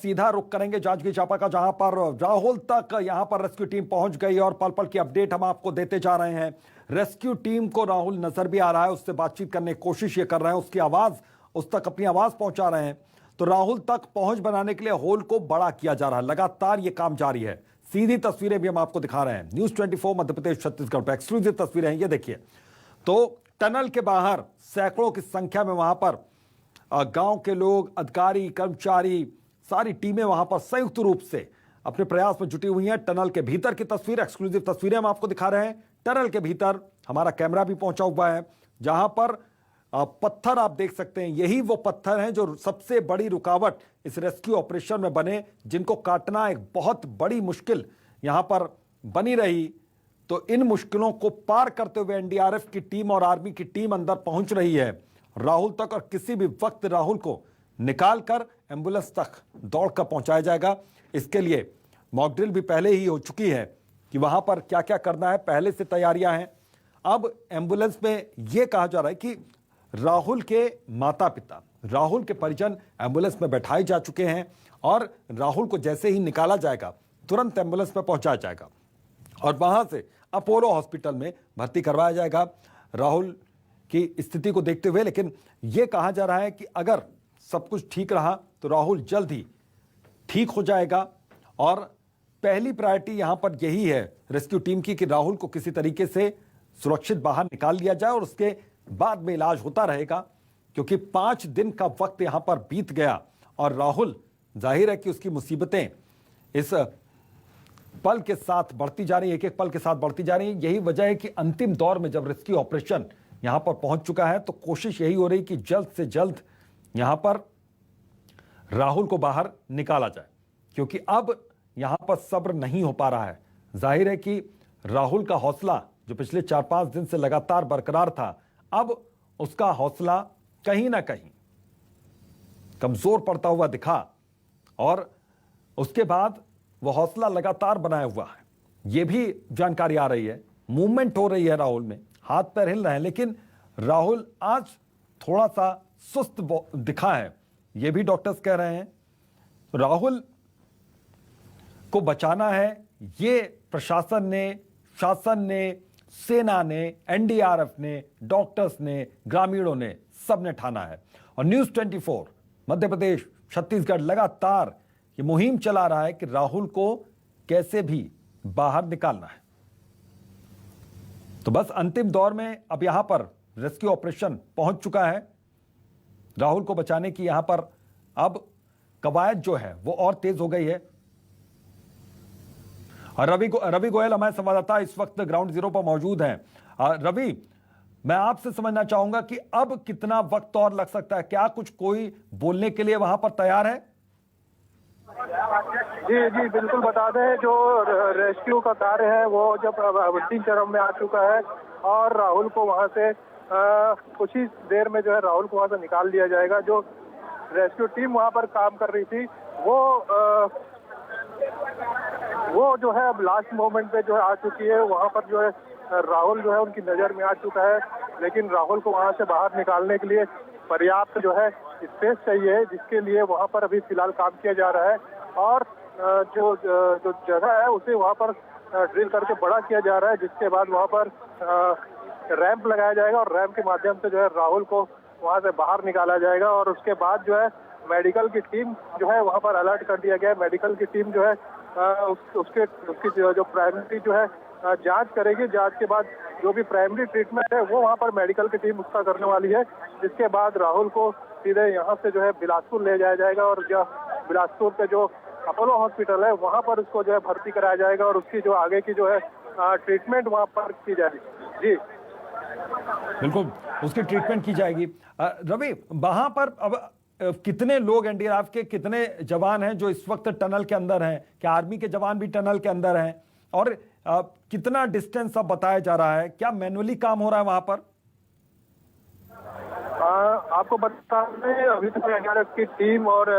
सीधा रुख करेंगे जांजगीर चांपा का, जहां पर राहुल तक यहां पर रेस्क्यू टीम पहुंच गई और पल पल की अपडेट हम आपको देते जा रहे हैं। रेस्क्यू टीम को राहुल नजर भी आ रहा है, उससे बातचीत करने की कोशिश ये कर रहे हैं, उसकी आवाज उस तक अपनी आवाज पहुंचा रहे हैं। तो राहुल तक पहुंच बनाने के लिए होल को बड़ा किया जा रहा है, लगातार ये काम जारी है। सीधी तस्वीरें भी हम आपको दिखा रहे हैं, न्यूज 24 मध्य प्रदेश छत्तीसगढ़ पर एक्सक्लूसिव तस्वीरें हैं, ये देखिए। तो टनल के बाहर सैकड़ों की संख्या में वहां पर गांव के लोग, अधिकारी, कर्मचारी, सारी टीमें वहां पर संयुक्त रूप से अपने प्रयास में जुटी हुई हैं। टनल के भीतर की तस्वीर, एक्सक्लूसिव तस्वीरें हम आपको दिखा रहे हैं। टनल के भीतर हमारा कैमरा भी पहुंचा हुआ है, जहां पर पत्थर आप देख सकते हैं। यही वो पत्थर हैं जो सबसे बड़ी रुकावट इस रेस्क्यू ऑपरेशन में बने, जिनको काटना एक बहुत बड़ी मुश्किल यहां पर बनी रही। तो इन मुश्किलों को पार करते हुए एनडीआरएफ की टीम और आर्मी की टीम अंदर पहुंच रही है राहुल तक, और किसी भी वक्त राहुल को निकालकर एम्बुलेंस तक दौड़कर पहुंचाया जाएगा। इसके लिए मॉक ड्रिल भी पहले ही हो चुकी है कि वहां पर क्या क्या करना है, पहले से तैयारियां हैं। अब एम्बुलेंस में यह कहा जा रहा है कि राहुल के माता पिता, राहुल के परिजन एम्बुलेंस में बैठाए जा चुके हैं और राहुल को जैसे ही निकाला जाएगा तुरंत एम्बुलेंस में पहुंचाया जाएगा और वहां से अपोलो हॉस्पिटल में भर्ती करवाया जाएगा राहुल की स्थिति को देखते हुए। लेकिन यह कहा जा रहा है कि अगर सब कुछ ठीक रहा तो राहुल जल्द ही ठीक हो जाएगा और पहली प्रायोरिटी यहां पर यही है रेस्क्यू टीम की कि राहुल को किसी तरीके से सुरक्षित बाहर निकाल लिया जाए और उसके बाद में इलाज होता रहेगा, क्योंकि 5 दिन का वक्त यहां पर बीत गया और राहुल, जाहिर है कि उसकी मुसीबतें इस पल के साथ बढ़ती जा रही है, एक एक पल के साथ बढ़ती जा रही है। यही वजह है कि अंतिम दौर में जब रेस्क्यू ऑपरेशन यहां पर पहुंच चुका है तो कोशिश यही हो रही कि जल्द से जल्द यहां पर राहुल को बाहर निकाला जाए, क्योंकि अब यहां पर सब्र नहीं हो पा रहा है। जाहिर है कि राहुल का हौसला जो पिछले 4-5 दिन से लगातार बरकरार था, अब उसका हौसला कहीं ना कहीं कमजोर पड़ता हुआ दिखा और उसके बाद वह हौसला लगातार बनाया हुआ है। यह भी जानकारी आ रही है, मूवमेंट हो रही है राहुल में, हाथ पैर हिल रहे हैं, लेकिन राहुल आज थोड़ा सा सुस्त दिखा है, यह भी डॉक्टर्स कह रहे हैं। राहुल को बचाना है, ये प्रशासन ने, शासन ने, सेना ने, एनडीआरएफ ने, डॉक्टर्स ने, ग्रामीणों ने, सबने ठाना है। और न्यूज 24 मध्य प्रदेश छत्तीसगढ़ लगातार ये मुहिम चला रहा है कि राहुल को कैसे भी बाहर निकालना है। तो बस अंतिम दौर में अब यहां पर रेस्क्यू ऑपरेशन पहुंच चुका है। राहुल को बचाने की यहां पर अब कवायद जो है वो और तेज हो गई है। और रवि गोयल हमारे संवाददाता इस वक्त ग्राउंड जीरो पर मौजूद हैं। रवि, मैं आपसे समझना चाहूंगा कि अब कितना वक्त और लग सकता है, क्या कुछ कोई बोलने के लिए वहां पर तैयार है? जी जी बिल्कुल, बता दें जो रेस्क्यू का कार्य है वो जब अंतिम चरण में आ चुका है और राहुल को वहां से कुछ ही देर में जो है राहुल को वहां से निकाल दिया जाएगा। जो रेस्क्यू टीम वहां पर काम कर रही थी वो जो है अब लास्ट मोमेंट पे जो है आ चुकी है। वहां पर जो है राहुल जो है उनकी नजर में आ चुका है, लेकिन राहुल को वहां से बाहर निकालने के लिए पर्याप्त जो है स्पेस चाहिए, जिसके लिए वहां पर अभी फिलहाल काम किया जा रहा है। और जो जगह है उसे वहां पर ड्रिल करके बड़ा किया जा रहा है, जिसके बाद वहां पर रैंप लगाया जाएगा और रैंप के माध्यम से जो है राहुल को वहां से बाहर निकाला जाएगा। और उसके बाद जो है मेडिकल की टीम जो है वहां पर अलर्ट कर दिया गया है। मेडिकल की टीम जो है उसकी जो प्राइमरी जो है जांच करेगी। जांच के बाद जो भी प्राइमरी ट्रीटमेंट है वो वहां पर मेडिकल की टीम उसका करने वाली है, जिसके बाद राहुल को सीधे यहाँ से जो है बिलासपुर ले जाया जाएगा और जो बिलासपुर के जो अपोलो हॉस्पिटल है वहां पर उसको जो है भर्ती कराया जाएगा और उसकी जो आगे की जो है ट्रीटमेंट वहां पर की जाएगी। जी बिल्कुल, उसकी ट्रीटमेंट की जाएगी। रवि, वहां पर अब कितने लोग, एनडीआरएफ के कितने जवान हैं जो इस वक्त टनल के अंदर हैं? क्या आर्मी के जवान भी टनल के अंदर हैं? और कितना डिस्टेंस अब बताया जा रहा है? क्या मैनुअली काम हो रहा है वहां पर? आपको बता दें अभी तक एनडीआरएफ की टीम और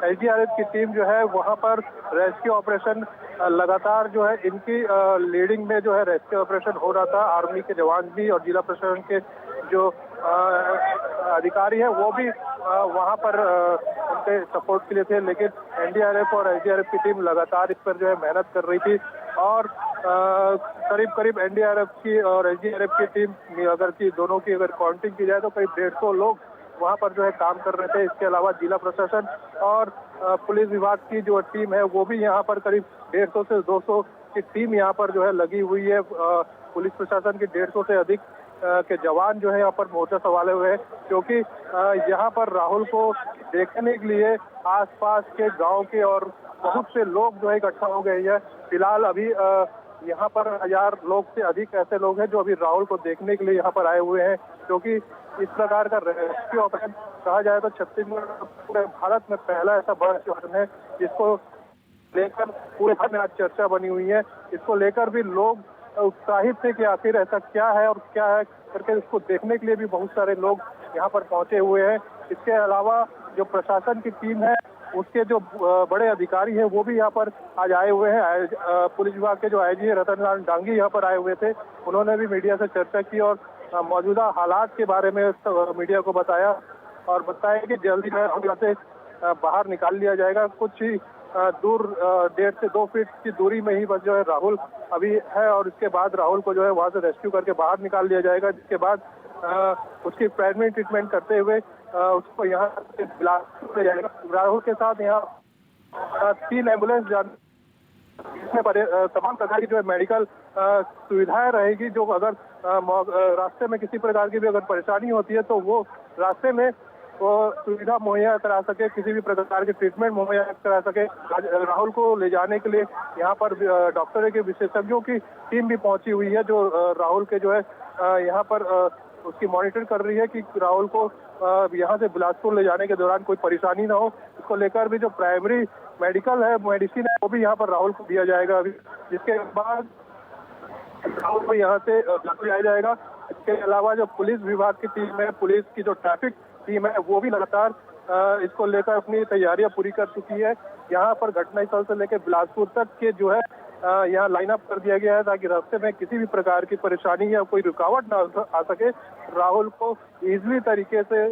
एसडीआरएफ की टीम जो है वहां पर रेस्क्यू ऑपरेशन लगातार जो है इनकी लीडिंग में जो है रेस्क्यू ऑपरेशन हो रहा था। आर्मी के जवान भी और जिला प्रशासन के जो अधिकारी है वो भी वहां पर उनके सपोर्ट के लिए थे, लेकिन एनडीआरएफ और एसडीआरएफ की टीम लगातार इस पर जो है मेहनत कर रही थी और करीब करीब एनडीआरएफ की और एसडीआरएफ की टीम अगर की दोनों की अगर काउंटिंग की जाए तो करीब 150 लोग वहां पर जो है काम कर रहे थे। इसके अलावा जिला प्रशासन और पुलिस विभाग की जो टीम है वो भी यहाँ पर करीब 150 से 200 की टीम यहाँ पर जो है लगी हुई है। पुलिस प्रशासन की 150 से अधिक के जवान जो है यहाँ पर मोर्चा संभाले हुए हैं, क्योंकि यहाँ पर राहुल को देखने के लिए आसपास के गांव के और बहुत से लोग जो है इकट्ठा हो गए हैं। फिलहाल अभी यहाँ पर 1000 लोग से अधिक ऐसे लोग हैं जो अभी राहुल को देखने के लिए यहाँ पर आए हुए हैं, क्योंकि इस प्रकार का रेस्क्यू ऑपरेशन कहा जाए तो छत्तीसगढ़ पूरे भारत में पहला ऐसा बड़ा ऑपरेशन है जिसको लेकर पूरे भारत में आज चर्चा बनी हुई है। इसको लेकर भी लोग उत्साहित थे कि आखिर ऐसा क्या है और क्या है करके इसको देखने के लिए भी बहुत सारे लोग यहाँ पर पहुंचे हुए हैं। इसके अलावा जो प्रशासन की टीम है उसके जो बड़े अधिकारी हैं वो भी यहाँ पर आज आए हुए हैं। पुलिस विभाग के जो आईजी रतन लाल डांगी यहाँ पर आए हुए थे, उन्होंने भी मीडिया से चर्चा की और मौजूदा हालात के बारे में मीडिया को बताया और बताया कि जल्दी यहाँ से बाहर निकाल लिया जाएगा। कुछ ही दूर 1.5 से 2 फीट की दूरी में ही बस जो है राहुल अभी है और इसके बाद राहुल को जो है वहां से रेस्क्यू करके बाहर निकाल लिया जाएगा, जिसके बाद उसकी प्राइमरी ट्रीटमेंट करते हुए उसको यहाँ से बिलासपुर ले जाएगा। राहुल के साथ यहाँ 3 एम्बुलेंस इसमें तमाम प्रकार की जो है मेडिकल सुविधाएं रहेगी, जो अगर रास्ते में किसी प्रकार की भी अगर परेशानी होती है तो वो रास्ते में वो सुविधा मुहैया करा सके, किसी भी प्रकार की ट्रीटमेंट मुहैया करा सके। राहुल को ले जाने के लिए यहाँ पर डॉक्टरों के विशेषज्ञों की टीम भी पहुंची हुई है, जो राहुल के जो है यहाँ पर उसकी मॉनिटर कर रही है कि राहुल को यहाँ से बिलासपुर ले जाने के दौरान कोई परेशानी ना हो। इसको लेकर भी जो प्राइमरी मेडिकल है, मेडिसिन है, वो भी यहाँ पर राहुल को दिया जाएगा अभी, जिसके बाद राहुल को यहाँ से लाया जाएगा। इसके अलावा जो पुलिस विभाग की टीम है, पुलिस की जो ट्रैफिक टीम है, वो भी लगातार इसको लेकर अपनी तैयारियां पूरी कर चुकी है। यहाँ पर घटनास्थल से लेकर बिलासपुर तक के जो है यहाँ लाइन अप कर दिया गया है ताकि रास्ते में किसी भी प्रकार की परेशानी या कोई रुकावट ना आ सके। राहुल को इजीली तरीके से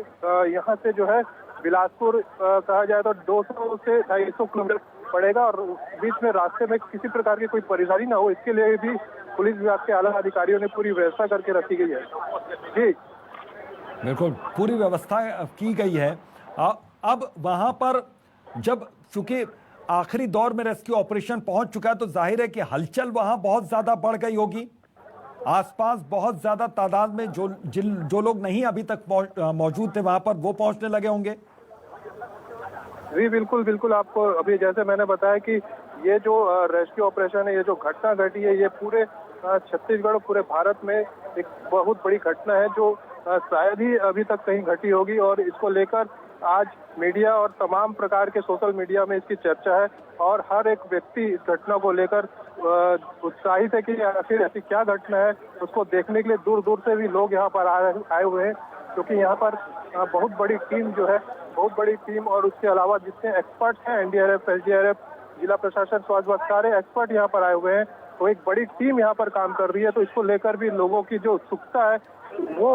यहाँ से जो है बिलासपुर कहा जाए तो 200 से 250 किलोमीटर पड़ेगा और बीच में रास्ते में किसी प्रकार की कोई परेशानी ना हो, इसके लिए भी पुलिस विभाग के आला अधिकारियों ने पूरी व्यवस्था करके रखी गई है। जी बिल्कुल, पूरी व्यवस्था की गई है। अब वहां पर जब चूंकि आखिरी दौर में रेस्क्यू ऑपरेशन पहुंच चुका है तो जाहिर है कि हलचल वहां बहुत ज्यादा बढ़ गई होगी। आसपास बहुत ज्यादा तादाद में जो लोग नहीं अभी तक मौजूद थे वहां पर वो पहुंचने लगे होंगे। जी बिल्कुल बिल्कुल, आपको अभी जैसे मैंने बताया कि ये जो रेस्क्यू ऑपरेशन है, ये जो घटना घटी है, ये पूरे छत्तीसगढ़ पूरे भारत में एक बहुत बड़ी घटना है जो शायद ही अभी तक कहीं घटी होगी और इसको लेकर आज मीडिया और तमाम प्रकार के सोशल मीडिया में इसकी चर्चा है और हर एक व्यक्ति इस घटना को लेकर उत्साहित है कि आखिर ऐसी क्या घटना है। उसको देखने के लिए दूर दूर से भी लोग यहाँ पर आए हुए हैं, क्योंकि यहाँ पर बहुत बड़ी टीम जो है, बहुत बड़ी टीम और उसके अलावा जितने एक्सपर्ट्स हैं, एनडीआरएफ, एसडीआरएफ, जिला प्रशासन, स्वास्थ्य विभाग, सारे एक्सपर्ट यहाँ पर आए हुए हैं। तो एक बड़ी टीम यहाँ पर काम कर रही है, तो इसको लेकर भी लोगों की जो उत्सुकता है वो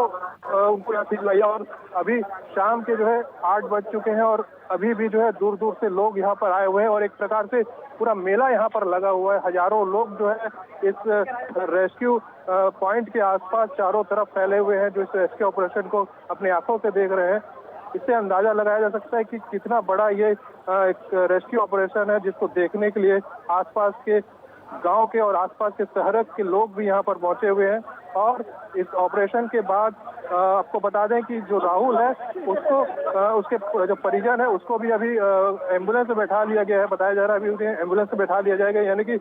उनको यहाँ भिजवाई। और अभी शाम के जो है 8 बज चुके हैं और अभी भी जो है दूर दूर से लोग यहाँ पर आए हुए हैं और एक प्रकार से पूरा मेला यहाँ पर लगा हुआ है। हजारों लोग जो है इस रेस्क्यू पॉइंट के आसपास चारों तरफ फैले हुए हैं, जो इस रेस्क्यू ऑपरेशन को अपनी आंखों से देख रहे हैं। इससे अंदाजा लगाया जा सकता है कि कितना बड़ा ये एक रेस्क्यू ऑपरेशन है, जिसको देखने के लिए आसपास के गांव के और आसपास के शहर के लोग भी यहाँ पर पहुंचे हुए हैं। और इस ऑपरेशन के बाद आपको बता दें कि जो राहुल है उसको उसके जो परिजन है उसको भी अभी एम्बुलेंस में बैठा लिया गया है। बताया जा रहा है अभी उन्हें एम्बुलेंस में बैठा लिया जाएगा, यानी कि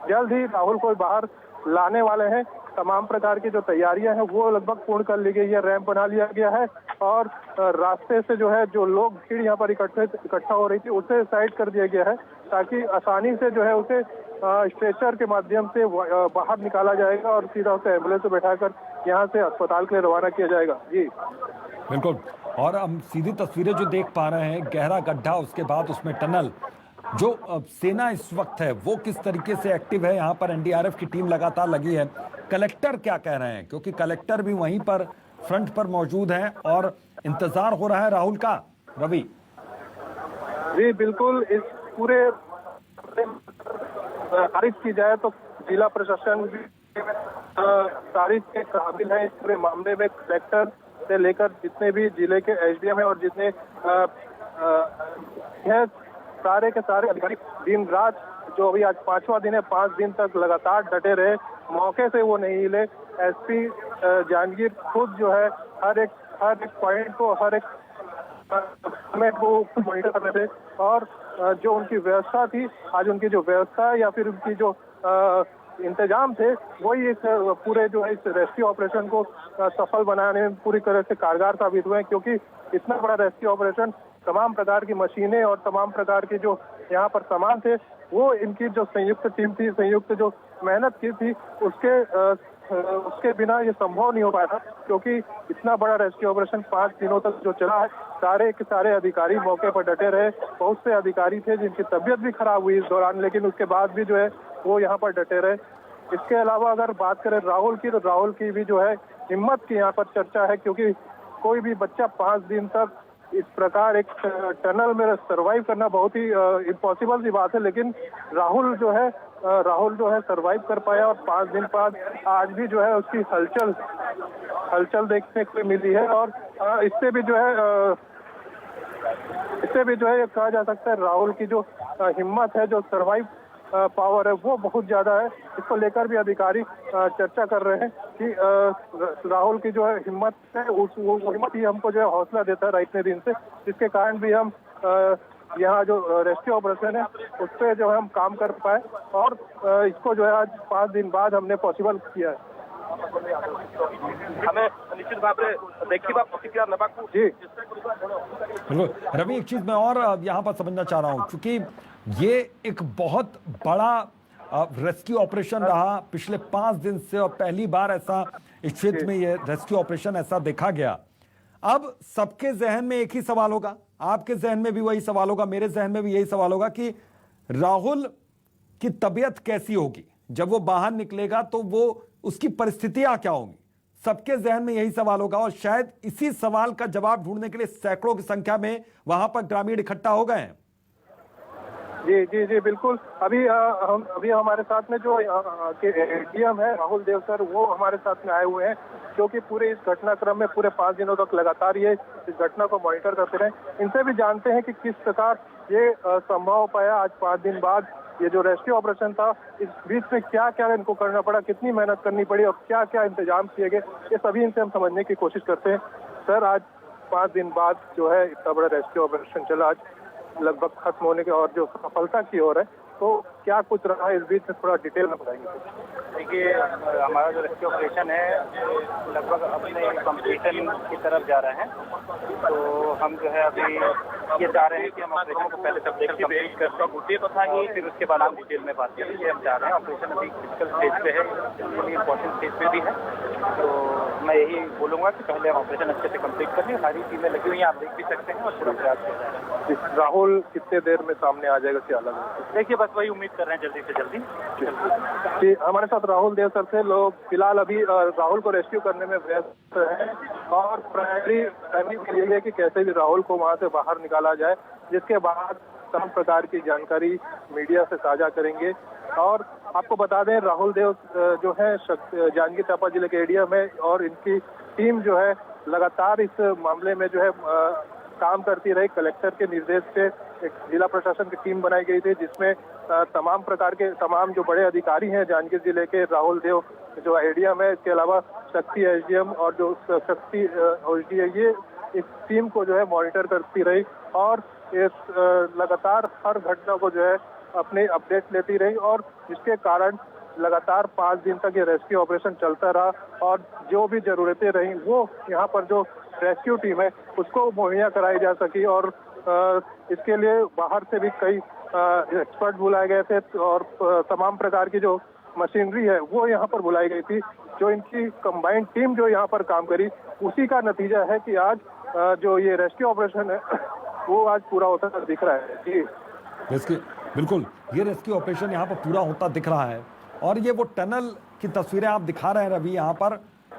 जल्द ही राहुल को बाहर लाने वाले हैं। तमाम प्रकार की जो तैयारियां हैं वो लगभग पूर्ण कर ली गई है, रैंप बना लिया गया है और रास्ते से जो है जो लोग भीड़ यहाँ पर इकट्ठा हो रही थी उसे साइड कर दिया गया है, ताकि आसानी से जो है उसे स्ट्रेचर के माध्यम से बाहर निकाला जाएगा और सीधा उसे एम्बुलेंस में बैठाकर यहाँ से अस्पताल के लिए रवाना किया जाएगा। जी बिल्कुल, और हम सीधी तस्वीरें जो देख पा रहे हैं, गहरा गड्ढा, उसके बाद उसमें टनल, जो सेना इस वक्त है वो किस तरीके से एक्टिव है, यहाँ पर एनडीआरएफ की टीम लगातार लगी है। कलेक्टर क्या कह रहे हैं, क्योंकि कलेक्टर भी वहीं पर फ्रंट पर मौजूद हैं और इंतजार हो रहा है राहुल का। रवि जी बिल्कुल, इस पूरे तारीफ की जाए तो जिला प्रशासन भी तारीफ के काबिल है। इस पूरे मामले में कलेक्टर से लेकर जितने भी जिले के एसडीएम है और जितने हैं सारे के सारे अधिकारी दिन रात, जो अभी आज 5वां दिन है, 5 दिन तक लगातार डटे रहे, मौके से वो नहीं हिले। एसपी जहांगीर खुद जो है हर एक पॉइंट को, हर एक को मॉनिटर कर रहे थे और जो उनकी व्यवस्था थी, आज उनकी जो व्यवस्था या फिर उनकी जो इंतजाम थे, वही इस पूरे जो है इस रेस्क्यू ऑपरेशन को सफल बनाने में पूरी तरह से कारगर साबित हुए। क्योंकि इतना बड़ा रेस्क्यू ऑपरेशन, तमाम प्रकार की मशीनें और तमाम प्रकार के जो यहाँ पर सामान थे, वो इनकी जो संयुक्त टीम थी, संयुक्त जो मेहनत की थी, उसके बिना ये संभव नहीं हो पाया था। क्योंकि इतना बड़ा रेस्क्यू ऑपरेशन 5 दिनों तक जो चला है, सारे के सारे अधिकारी मौके पर डटे रहे। बहुत से अधिकारी थे जिनकी तबीयत भी खराब हुई इस दौरान, लेकिन उसके बाद भी जो है वो यहाँ पर डटे रहे। इसके अलावा अगर बात करें राहुल की, तो राहुल की भी जो है हिम्मत की यहाँ पर चर्चा है। क्योंकि कोई भी बच्चा 5 दिन तक इस प्रकार एक टनल में सरवाइव करना बहुत ही इम्पॉसिबल सी बात है, लेकिन राहुल जो है सरवाइव कर पाया और 5 दिन बाद आज भी जो है उसकी हलचल देखने को मिली है। और इससे भी जो है ये कहा जा सकता है राहुल की जो हिम्मत है, जो सरवाइव पावर है, वो बहुत ज्यादा है। इसको लेकर भी अधिकारी चर्चा कर रहे हैं कि राहुल की जो है हिम्मत है, वो हिम्मत ही हमको जो है हौसला देता है इतने दिन से, जिसके कारण भी हम यहाँ जो रेस्क्यू ऑपरेशन है उस पर जो है हम काम कर पाए और इसको जो है आज 5 दिन बाद हमने पॉसिबल किया है। हमें निश्चित भाव से देखिए प्रतिक्रिया जी बिल्कुल रवि, एक चीज मैं और यहाँ पर समझना चाह रहा हूँ, क्योंकि ये एक बहुत बड़ा रेस्क्यू ऑपरेशन रहा पिछले 5 दिन से और पहली बार ऐसा इस क्षेत्र में ये रेस्क्यू ऑपरेशन ऐसा देखा गया। अब सबके जहन में एक ही सवाल होगा, आपके जहन में भी वही सवाल होगा, मेरे जहन में भी यही सवाल होगा कि राहुल की तबीयत कैसी होगी जब वो बाहर निकलेगा, तो वो उसकी परिस्थितियां क्या होंगी। सबके जहन में यही सवाल होगा और शायद इसी सवाल का जवाब ढूंढने के लिए सैकड़ों की संख्या में वहां पर ग्रामीण इकट्ठा हो गए हैं। जी जी जी बिल्कुल। अभी हमारे साथ में जो एडीएम है राहुल देव सर, वो हमारे साथ में आए हुए हैं, क्योंकि पूरे इस घटनाक्रम में पूरे 5 दिनों तक लगातार ये इस घटना को मॉनिटर करते रहे। इनसे भी जानते हैं कि किस प्रकार ये संभव हो पाया आज 5 दिन बाद। ये जो रेस्क्यू ऑपरेशन था, इस बीच में क्या क्या इनको करना पड़ा, कितनी मेहनत करनी पड़ी और क्या क्या इंतजाम किए गए, ये सभी इनसे हम समझने की कोशिश करते हैं। सर, आज 5 दिन बाद जो है इतना बड़ा रेस्क्यू ऑपरेशन चला, आज लगभग खत्म होने के और जो सफलता की ओर है, तो क्या कुछ रहा इस बीच में थोड़ा डिटेल में बताएंगे। देखिए, हमारा जो रेस्क्यू ऑपरेशन है लगभग अपने कंप्लीशन की तरफ जा रहे हैं। तो हम जो है अभी ये चाह रहे हैं कि हम ऑपरेशन को पहले कंप्लीट कर सकें, तो था कि फिर उसके बाद हम डिटेल में बात करें। ये हम चाह रहे हैं, ऑपरेशन अभी क्रिटिकल स्टेज पे है, इम्पोर्टेंट स्टेज पे भी है। तो मैं यही बोलूँगा कि पहले हम ऑपरेशन अच्छे से कंप्लीट कर लें। सारी चीज़ें लगी हुई हैं, आप देख भी सकते हैं, और पूरा प्रयास कर रहे हैं। राहुल कितने देर में सामने आ जाएगा, क्या लगा? देखिए, बस वही उम्मीद कर रहे हैं जल्दी से जल्दी। जी, हमारे साथ राहुल देव सर थे। लोग फिलहाल अभी राहुल को रेस्क्यू करने में व्यस्त हैं और प्राइमरी के लिए है कि कैसे भी राहुल को वहां से बाहर निकाला जाए, जिसके बाद तमाम प्रकार की जानकारी मीडिया से साझा करेंगे। और आपको बता दें, राहुल देव जो है जांजगीर चांपा जिले के एडीएम है और इनकी टीम जो है लगातार इस मामले में जो है काम करती रही। कलेक्टर के निर्देश से एक जिला प्रशासन की टीम बनाई गई थी, जिसमें तमाम प्रकार के तमाम जो बड़े अधिकारी हैं जांजगीर जिले के, राहुल देव जो एडीएम है, इसके अलावा शक्ति एसडीएम और जो शक्ति ओएसडी है, ये इस टीम को जो है मॉनिटर करती रही और इस लगातार हर घटना को जो है अपने अपडेट लेती रही और जिसके कारण लगातार 5 दिन तक ये रेस्क्यू ऑपरेशन चलता रहा और जो भी जरूरतें रही वो यहाँ पर जो रेस्क्यू टीम है उसको मुहैया कराई जा सकी। और इसके लिए बाहर से भी कई एक्सपर्ट बुलाए गए थे और तमाम प्रकार की जो मशीनरी है वो यहाँ पर बुलाई गई थी। जो इनकी कंबाइंड टीम जो यहाँ पर काम करी, उसी का नतीजा है कि आज जो ये रेस्क्यू ऑपरेशन है वो आज पूरा होता दिख रहा है। जी बिल्कुल, ये रेस्क्यू ऑपरेशन यहाँ पर पूरा होता दिख रहा है। और ये वो टनल की तस्वीरें आप दिखा रहे हैं रवि, यहाँ पर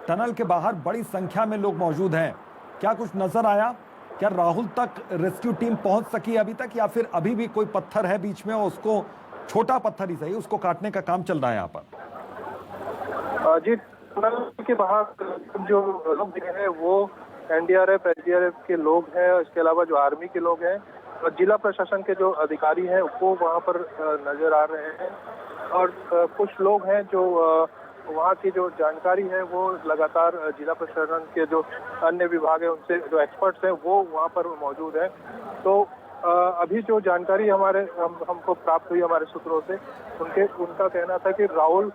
टनल के बाहर बड़ी संख्या में लोग मौजूद हैं। क्या कुछ नजर आया? क्या राहुल तक रेस्क्यू टीम पहुंच सकी अभी तक, या फिर अभी भी कोई पत्थर है बीच में और उसको, छोटा पत्थर ही सही, उसको काटने का काम चल रहा है यहाँ पर? जी, टनल के बाहर जो लोग हैं वो एनडीआरएफ, एसडीआरएफ के लोग हैं, इसके अलावा जो आर्मी के लोग हैं और जिला प्रशासन के जो अधिकारी हैं वो वहाँ पर नजर आ रहे हैं। और कुछ लोग हैं जो वहाँ की जो जानकारी है वो लगातार जिला प्रशासन के जो अन्य विभाग है उनसे, जो एक्सपर्ट्स हैं वो वहाँ पर मौजूद हैं। तो अभी जो जानकारी हमको प्राप्त हुई हमारे सूत्रों से, उनका कहना था कि राहुल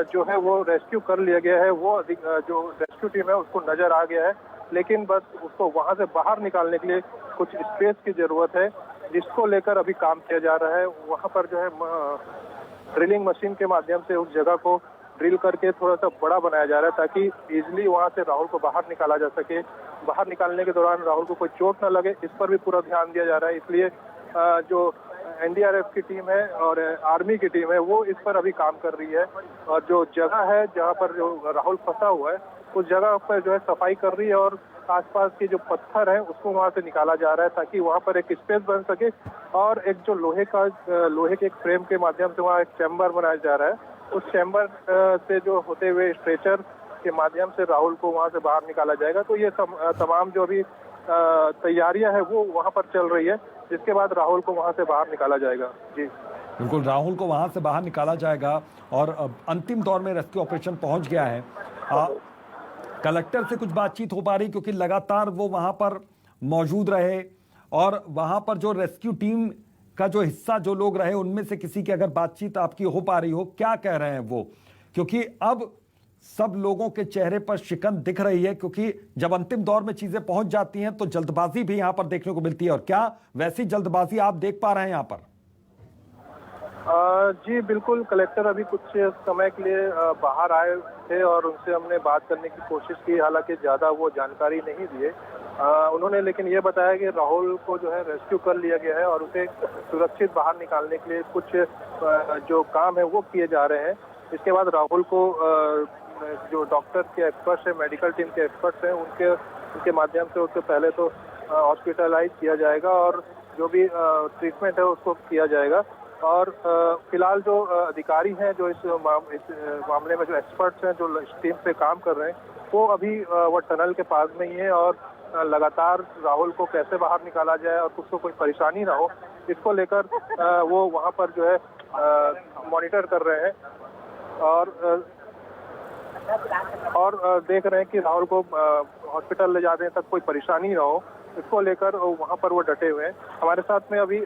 जो है वो रेस्क्यू कर लिया गया है, वो जो रेस्क्यू टीम है उसको नजर आ गया है, लेकिन बस उसको वहां से बाहर निकालने के लिए कुछ स्पेस की जरूरत है, जिसको लेकर अभी काम किया जा रहा है। वहां पर जो है ड्रिलिंग मशीन के माध्यम से उस जगह को ड्रिल करके थोड़ा सा बड़ा बनाया जा रहा है ताकि इजिली वहां से राहुल को बाहर निकाला जा सके। बाहर निकालने के दौरान राहुल को कोई चोट न लगे, इस पर भी पूरा ध्यान दिया जा रहा है। इसलिए जो एनडीआरएफ की टीम है और आर्मी की टीम है वो इस पर अभी काम कर रही है, और जो जगह है जहां पर जो राहुल फंसा हुआ है उस जगह पर जो है सफाई कर रही है और आसपास के जो पत्थर है उसको वहां से निकाला जा रहा है ताकि वहां पर एक स्पेस बन सके। और एक जो लोहे के एक फ्रेम के माध्यम से वहां एक चैम्बर बनाया जा रहा है, उस चैम्बर से जो होते हुए स्ट्रेचर के माध्यम से राहुल को वहां से बाहर निकाला जाएगा। तो ये तमाम जो अभी तैयारियां है वो वहां पर चल रही है, जिसके बाद राहुल को वहां से बाहर निकाला जाएगा। जी बिल्कुल, राहुल को वहां से बाहर निकाला जाएगा और अंतिम दौर में रेस्क्यू ऑपरेशन पहुंच गया है। कलेक्टर से कुछ बातचीत हो पा रही, क्योंकि लगातार वो वहां पर मौजूद रहे और वहां पर जो रेस्क्यू टीम का जो हिस्सा जो लोग रहे उनमें से किसी की अगर बातचीत आपकी हो पा रही हो, क्या कह रहे हैं वो? क्योंकि अब सब लोगों के चेहरे पर शिकन दिख रही है, क्योंकि जब अंतिम दौर में चीजें पहुंच जाती हैं तो जल्दबाजी भी यहां पर देखने को मिलती है। और क्या वैसी जल्दबाजी आप देख पा रहे हैं यहां पर? जी बिल्कुल, कलेक्टर अभी कुछ समय के लिए बाहर आए थे और उनसे हमने बात करने की कोशिश की, हालांकि ज्यादा वो जानकारी नहीं दिए। उन्होंने लेकिन ये बताया कि राहुल को जो है रेस्क्यू कर लिया गया है और उसे सुरक्षित बाहर निकालने के लिए कुछ जो काम है वो किए जा रहे हैं। इसके बाद राहुल को जो डॉक्टर के एक्सपर्ट्स हैं, मेडिकल टीम के एक्सपर्ट्स हैं, उनके माध्यम से उससे पहले तो हॉस्पिटलाइज किया जाएगा और जो भी ट्रीटमेंट है उसको किया जाएगा। और फिलहाल जो अधिकारी हैं, जो इस मामले में जो एक्सपर्ट्स हैं, जो इस टीम पे काम कर रहे हैं, वो अभी वो टनल के पास में ही है और लगातार राहुल को कैसे बाहर निकाला जाए और उसको कोई परेशानी ना हो, इसको लेकर वो वहाँ पर जो है मॉनिटर कर रहे हैं और देख रहे हैं कि राहुल को हॉस्पिटल ले जाने तक कोई परेशानी ना हो, इसको लेकर वहाँ पर वो डटे हुए हैं। हमारे साथ में अभी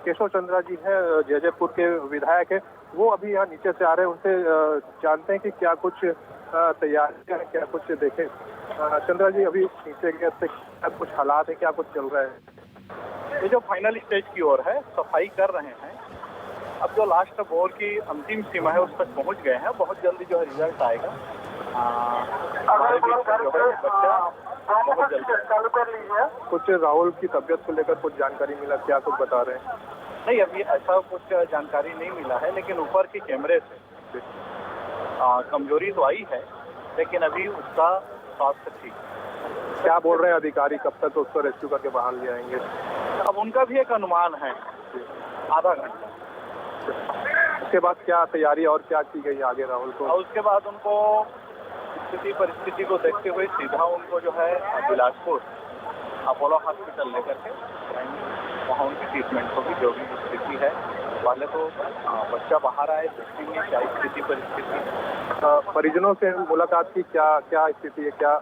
केशव चंद्रा जी हैं, जयजयपुर के विधायक हैं, वो अभी यहाँ नीचे से आ रहे हैं, उनसे जानते हैं कि क्या कुछ तैयारियां, क्या कुछ देखें। चंद्रा जी, अभी नीचे गए थे, क्या कुछ हालात है, क्या कुछ चल रहा है? ये जो फाइनल स्टेज की ओर है, सफाई कर रहे हैं। अब जो लास्ट बोर की अंतिम सीमा है उस तक पहुंच गए हैं, बहुत जल्दी जो है रिजल्ट आएगा। हमारे बीच जो है बच्चा बहुत जल्दी। कुछ राहुल की तबीयत को लेकर कुछ जानकारी मिला, क्या कुछ बता रहे हैं? नहीं, अभी ऐसा कुछ जानकारी नहीं मिला है, लेकिन ऊपर के कैमरे से कमजोरी तो आई है, लेकिन अभी उसका स्वास्थ्य ठीक है। क्या बोल रहे हैं अधिकारी, कब तक उसको रेस्क्यू करके बाहर ले आएंगे? अब उनका भी एक अनुमान है, आधा घंटा। उसके बाद क्या तैयारी और क्या की गई आगे राहुल को? और उसके बाद उनको परिस्थिति को देखते हुए सीधा उनको जो है बिलासपुर अपोलो हॉस्पिटल लेकर के वहाँ उनकी ट्रीटमेंट को भी जो भी स्थिति है, पहले तो बच्चा बाहर आए, देखेंगे क्या स्थिति परिस्थिति। परिजनों से मुलाकात की, क्या स्थिति है, क्या,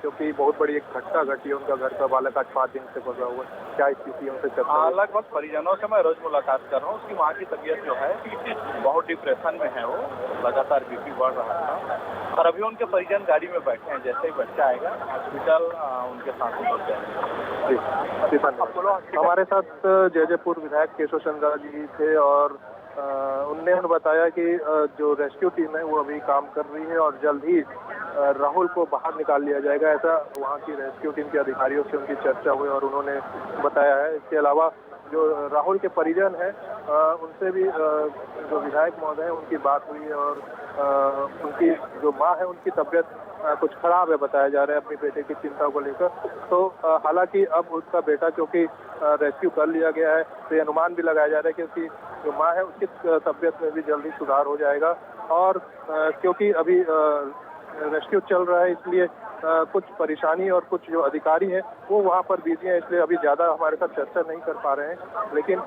क्योंकि बहुत बड़ी एक घटना घटी है, उनका घर का बालक आज 5 दिन से फंसा हुआ है, क्या स्थिति है उनसे चर्चा? लगभग परिजनों से मैं रोज मुलाकात कर रहा हूँ। उसकी माँ की तबीयत जो है बहुत डिप्रेशन में है, वो लगातार बीपी बढ़ रहा था और अभी उनके परिजन गाड़ी में बैठे हैं, जैसे ही बच्चा आएगा हॉस्पिटल उनके साथ पहुंच जाएंगे। हमारे साथ जयजयपुर विधायक केशव चंद्रा जी थे और उनने बताया कि जो रेस्क्यू टीम है वो अभी काम कर रही है और जल्द ही राहुल को बाहर निकाल लिया जाएगा, ऐसा वहाँ की रेस्क्यू टीम के अधिकारियों से उनकी चर्चा हुई और उन्होंने बताया है। इसके अलावा जो राहुल के परिजन हैं उनसे भी जो विधायक महोदय हैं उनकी बात हुई है और उनकी जो माँ है उनकी तबीयत कुछ खराब है बताया जा रहा है अपनी बेटे की चिंता को लेकर। तो हालांकि अब उसका बेटा क्योंकि रेस्क्यू कर लिया गया है तो ये अनुमान भी लगाया जा रहा है कि उसकी जो माँ है उसकी तबीयत में भी जल्दी सुधार हो जाएगा। और क्योंकि अभी रेस्क्यू चल रहा है इसलिए कुछ परेशानी और कुछ जो अधिकारी हैं वो वहाँ पर बिजी हैं, इसलिए अभी ज़्यादा हमारे साथ चर्चा नहीं कर पा रहे हैं। लेकिन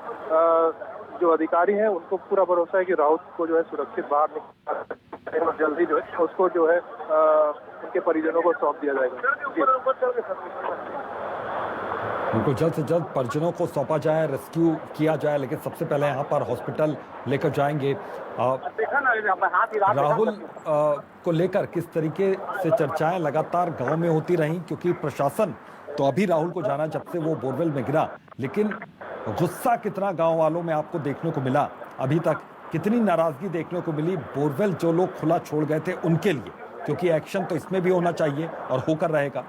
जो अधिकारी हैं उनको पूरा भरोसा है कि राहुल को जो है सुरक्षित बाहर निकाल और जल्दी जो है उसको जो है उनके परिजनों को सौंप दिया जाएगा। उनको जल्द से जल्द परिजनों को सौंपा जाए, रेस्क्यू किया जाए। लेकिन सबसे पहले यहाँ पर हॉस्पिटल लेकर जाएंगे। राहुल को लेकर किस तरीके से चर्चाएं लगातार गांव में होती रहीं, क्योंकि प्रशासन तो अभी राहुल को जाना जब से वो बोरवेल में गिरा, लेकिन गुस्सा कितना गांव वालों में आपको देखने को मिला अभी तक? कितनी नाराजगी देखने को मिली बोरवेल जो लोग खुला छोड़ गए थे उनके लिए? क्योंकि एक्शन तो इसमें भी होना चाहिए और होकर रहेगा।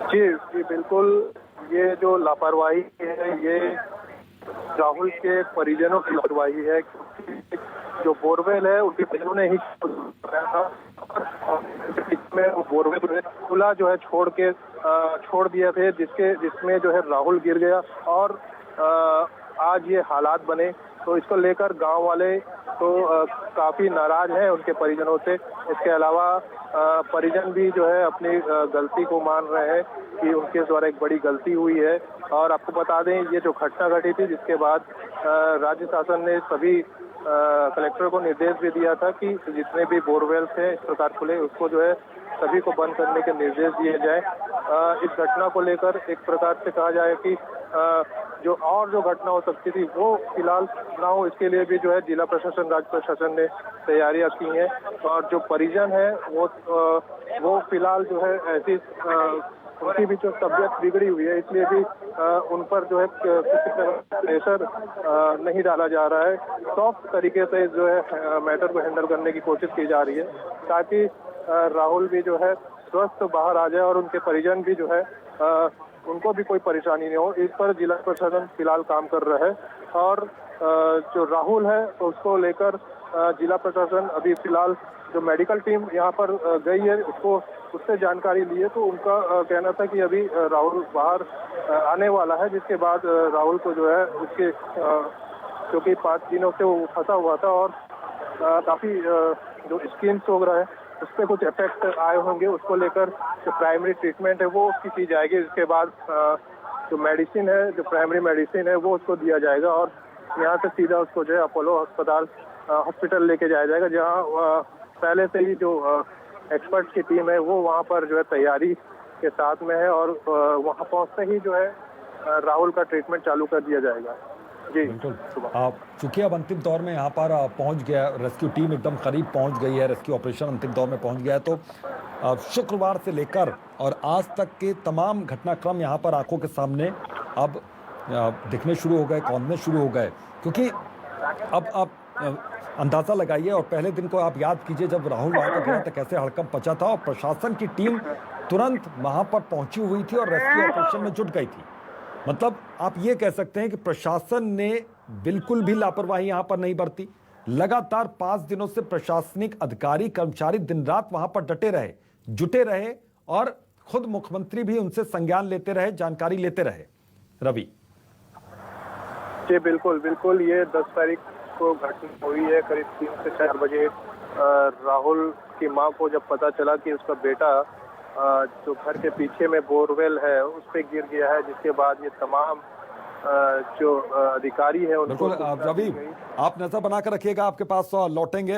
जी बिल्कुल, ये जो लापरवाही है ये राहुल के परिजनों की लापरवाही है। जो बोरवेल है उनके परिजनों ने ही में बोरवेल खुला जो है छोड़ दिए थे, जिसमें जो है राहुल गिर गया और आज ये हालात बने। तो इसको लेकर गांव वाले तो काफी नाराज हैं उनके परिजनों से। इसके अलावा परिजन भी जो है अपनी गलती को मान रहे हैं कि उनके द्वारा एक बड़ी गलती हुई है। और आपको बता दें ये जो घटना घटी थी जिसके बाद राज्य शासन ने सभी कलेक्टर को निर्देश भी दिया था कि जितने भी बोरवेल्स हैं इस प्रकार खुले उसको जो है सभी को बंद करने के निर्देश दिए जाए। इस घटना को लेकर एक प्रकार से कहा जाए कि जो घटना हो सकती थी वो फिलहाल ना हो, इसके लिए भी जो है जिला प्रशासन राज्य प्रशासन ने तैयारियां की हैं। और जो परिजन है वो फिलहाल जो है ऐसी उनकी भी जो तबीयत बिगड़ी हुई है इसलिए भी उन पर जो है किसी तरह प्रेशर नहीं डाला जा रहा है। सॉफ्ट तरीके से जो है मैटर को हैंडल करने की कोशिश की जा रही है ताकि राहुल भी जो है स्वस्थ बाहर आ जाए और उनके परिजन भी जो है उनको भी कोई परेशानी नहीं हो। इस पर जिला प्रशासन फिलहाल काम कर रहा है। और जो राहुल है तो उसको लेकर जिला प्रशासन अभी फिलहाल जो मेडिकल टीम यहाँ पर गई है उससे जानकारी ली है। तो उनका कहना था कि अभी राहुल बाहर आने वाला है, जिसके बाद राहुल को जो है उसके क्योंकि 5 दिनों से वो फंसा हुआ था और काफी जो स्किन सोग रहा है उस पर कुछ इफेक्ट आए होंगे, उसको लेकर जो प्राइमरी ट्रीटमेंट है वो उसकी की जाएगी। इसके बाद जो मेडिसिन है जो प्राइमरी मेडिसिन है वो उसको दिया जाएगा और यहाँ से सीधा उसको जो है अपोलो हॉस्पिटल लेके जाया जाएगा, जहाँ पहले से ही जो एक्सपर्ट्स की टीम है वो वहाँ पर जो है तैयारी के साथ में है और वहाँ पहुँचते ही जो है राहुल का ट्रीटमेंट चालू कर दिया जाएगा। जी बिल्कुल। चूंकि अब अंतिम दौर में यहाँ पर पहुँच गया, रेस्क्यू टीम एकदम करीब पहुँच गई है, रेस्क्यू ऑपरेशन अंतिम दौर में पहुँच गया है। तो शुक्रवार से लेकर और आज तक के तमाम घटनाक्रम यहाँ पर आंखों के सामने अब दिखने शुरू हो गए, कौंधने शुरू हो गए। क्योंकि अब आप अंदाज़ा लगाइए और पहले दिन को आप याद कीजिए जब राहुल वहाँ पर गया था कैसे हड़कंप मचा था और प्रशासन की टीम तुरंत वहाँ पर पहुँची हुई थी और रेस्क्यू ऑपरेशन में जुट गई थी। मतलब आप ये कह सकते हैं कि प्रशासन ने बिल्कुल भी लापरवाही यहाँ पर नहीं बरती। लगातार 5 दिनों से प्रशासनिक अधिकारी कर्मचारी दिन रात वहाँ पर डटे रहे, जुटे रहे और खुद मुख्यमंत्री भी उनसे संज्ञान लेते रहे, जानकारी लेते रहे। रवि जी बिल्कुल, ये 10 तारीख को घटना हुई है करीब 3 से 4 बजे। राहुल की मां को जब पता चला कि उसका बेटा जो घर के पीछे में बोरवेल है उस पे गिर गया है, जिसके बाद ये तमाम जो अधिकारी है उनको बिल्कुल। रवि आप नजर बनाकर रखिएगा, आपके पास लौटेंगे।